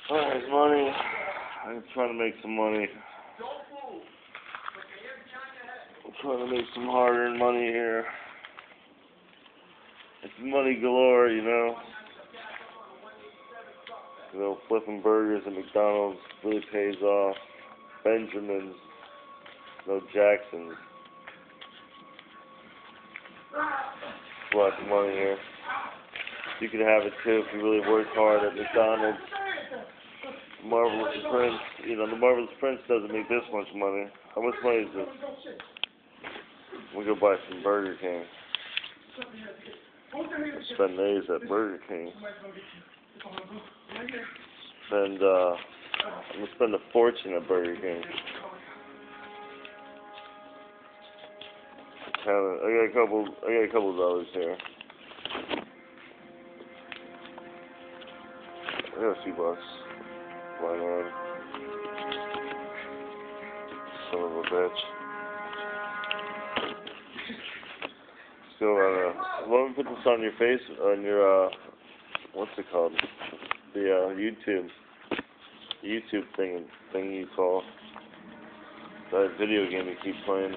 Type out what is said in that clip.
There's money. I'm trying to make some money. I'm trying to make some hard-earned money here. It's money galore, you know. You know, flipping burgers at McDonald's really pays off. Benjamin's, no Jackson's. Lots of money here. You could have it too if you really work hard at McDonald's. Marvelous Prince, you know, the Marvelous Prince doesn't make this much money. How much money is this? We'll go buy some Burger King. Spend days at Burger King. I'm gonna spend a fortune at Burger King. I got a couple of dollars here. I got a few bucks. Lying around. Son of a bitch. So, let me put this on your face, on your, what's it called? The, YouTube thing you call. That video game you keep playing.